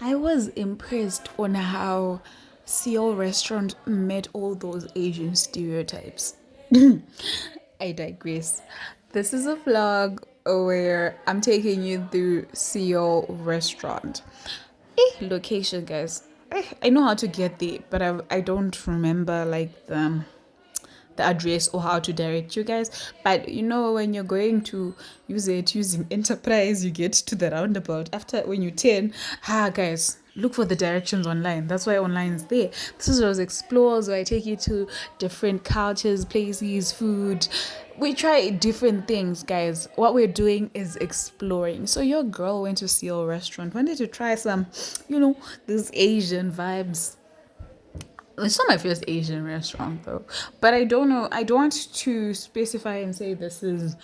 I was impressed on how Seoul Restaurant met all those Asian stereotypes. I digress. This is a vlog where I'm taking you through Seoul Restaurant. Location, guys. I know how to get there, but I don't remember like the address or how to direct you guys. But you know, when you're going to use it using enterprise, you get to the roundabout after when you turn. Guys, look for the directions online. That's why online is there. This is those explores where I take you to different cultures, places, food. We try different things, guys. What we're doing is exploring. So your girl went to Seoul Restaurant, wanted to try some, these Asian vibes. It's not my first Asian restaurant though, but I don't know. I don't want to specify and say this is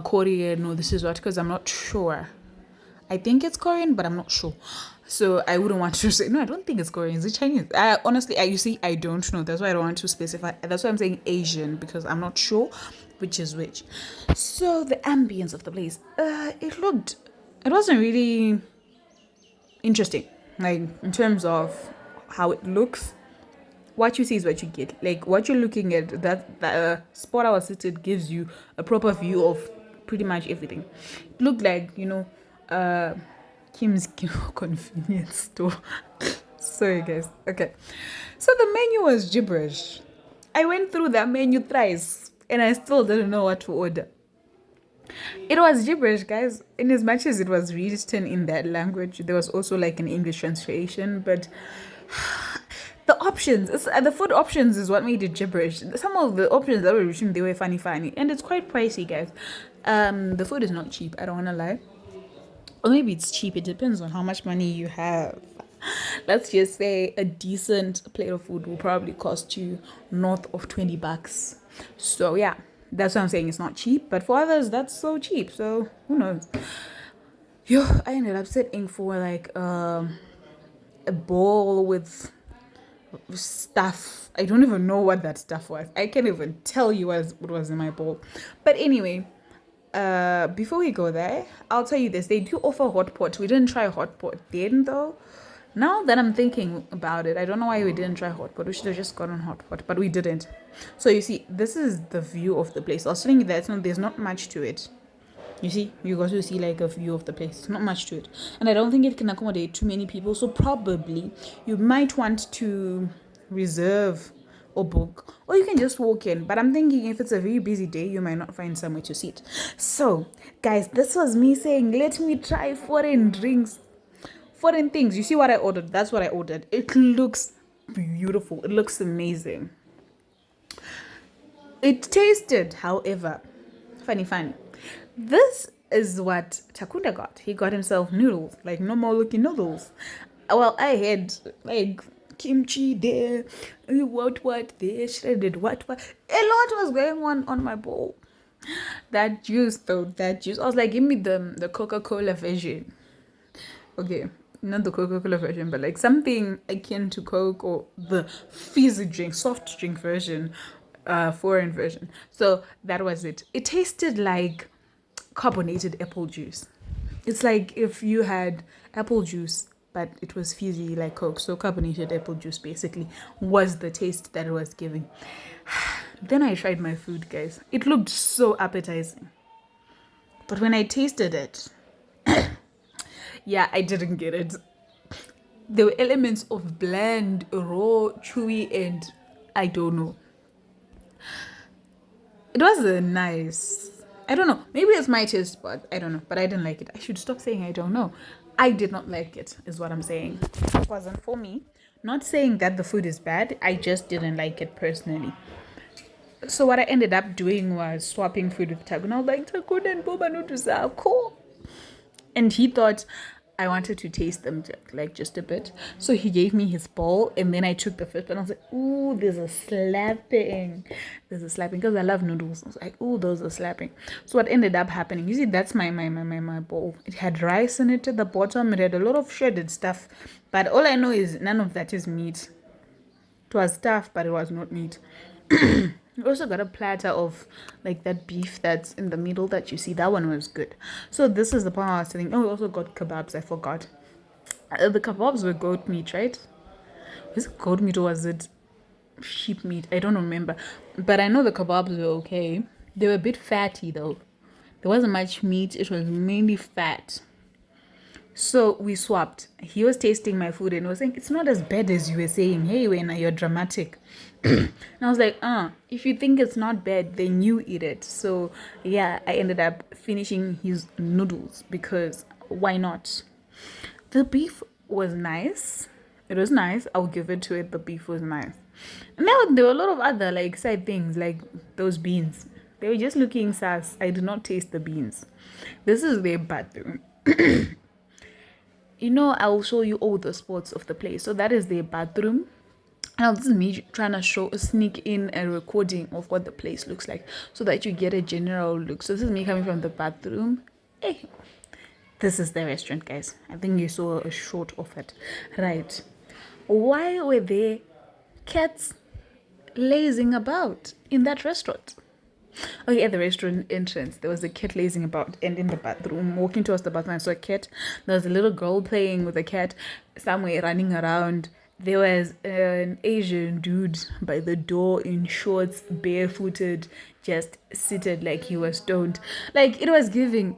Korean or this is what, because I'm not sure. I think it's Korean, but I'm not sure. So I wouldn't want to say no. I don't think it's Korean. Is it Chinese? Honestly, you see, I don't know. That's why I don't want to specify. That's why I'm saying Asian, because I'm not sure which is which. So the ambience of the place, it wasn't really interesting, like in terms of how it looks. What you see is what you get. Like what you're looking at, that spot I was seated gives you a proper view of pretty much everything. It looked like, Kim's convenience store. Sorry guys. Okay. So the menu was gibberish. I went through that menu thrice and I still didn't know what to order. It was gibberish, guys. In as much as it was written in that language, there was also like an English translation, but the food options is what made it gibberish. Some of the options that were written, they were funny, and it's quite pricey, guys. The food is not cheap. I don't wanna lie, or maybe it's cheap. It depends on how much money you have. Let's just say a decent plate of food will probably cost you north of $20. So yeah, that's what I'm saying. It's not cheap, but for others, that's so cheap. So who knows? I ended up sitting for like a bowl with stuff. I don't even know what that stuff was. I can't even tell you what was in my bowl. But anyway, before we go there, I'll tell you this. They do offer hot pot. We didn't try hot pot then though. Now that I'm thinking about it, I don't know why we didn't try hot pot. We should have just gotten hot pot, but we didn't. So you see, this is the view of the place. I was telling you that there's not much to it. You see, you got to see like a view of the place. Not much to it. And I don't think it can accommodate too many people. So probably you might want to reserve or book, or you can just walk in. But I'm thinking if it's a very busy day, you might not find somewhere to sit. So guys, this was me saying, let me try foreign drinks, foreign things. You see what I ordered? That's what I ordered. It looks beautiful. It looks amazing. It tasted, however, funny. This is what Takunda got. He got himself noodles, like normal looking noodles. Well, I had like kimchi there, what there, shredded what. A lot was going on my bowl. That juice though, that juice. I was like, give me the Coca-Cola version. Okay, not the Coca-Cola version, but like something akin to Coke or the fizzy drink, soft drink version, foreign version. So that was it. It tasted like carbonated apple juice. It's like if you had apple juice but it was fizzy like Coke. So carbonated apple juice basically was the taste that it was giving. Then I tried my food, guys. It looked so appetizing, but when I tasted it, yeah, I didn't get it. There were elements of bland, raw, chewy, and I don't know. It was nice. I don't know. Maybe it's my taste, but I don't know. But I didn't like it. I should stop saying I don't know. I did not like it, is what I'm saying. It wasn't for me. Not saying that the food is bad. I just didn't like it personally. So what I ended up doing was swapping food with Tagu. And I was like, Tagu and Boba noodles are cool. And he thought I wanted to taste them like just a bit. So he gave me his bowl and then I took the first one. I was like, ooh, there's a slapping. There's a slapping because I love noodles. I was like, ooh, those are slapping. So what ended up happening, you see, that's my bowl. It had rice in it at the bottom. It had a lot of shredded stuff. But all I know is none of that is meat. It was stuff, but it was not meat. We also got a platter of like that beef that's in the middle that you see. That one was good. So this is the part I was saying. Oh, we also got kebabs. I forgot. The kebabs were goat meat, right? Was it goat meat or was it sheep meat? I don't remember. But I know the kebabs were okay. They were a bit fatty though. There wasn't much meat, it was mainly fat. So we swapped. He was tasting my food and was saying, it's not as bad as you were saying. Hey, Wena, you're dramatic. And I was like, if you think it's not bad, then you eat it. So yeah, I ended up finishing his noodles because why not? The beef was nice. It was nice. I'll give it to it. The beef was nice. And there were a lot of other like side things like those beans. They were just looking sus. I did not taste the beans. This is their bathroom. I will show you all the spots of the place. So that is their bathroom. Now this is me trying to sneak in a recording of what the place looks like so that you get a general look. So this is me coming from the bathroom. Hey, this is the restaurant, guys. I think you saw a short of it. Right. Why were there cats lazing about in that restaurant? Okay, at the restaurant entrance, there was a cat lazing about, and in the bathroom, walking towards the bathroom, I saw a cat. There was a little girl playing with a cat, somewhere running around. There was an Asian dude by the door in shorts, barefooted, just seated like he was stoned. Like, it was giving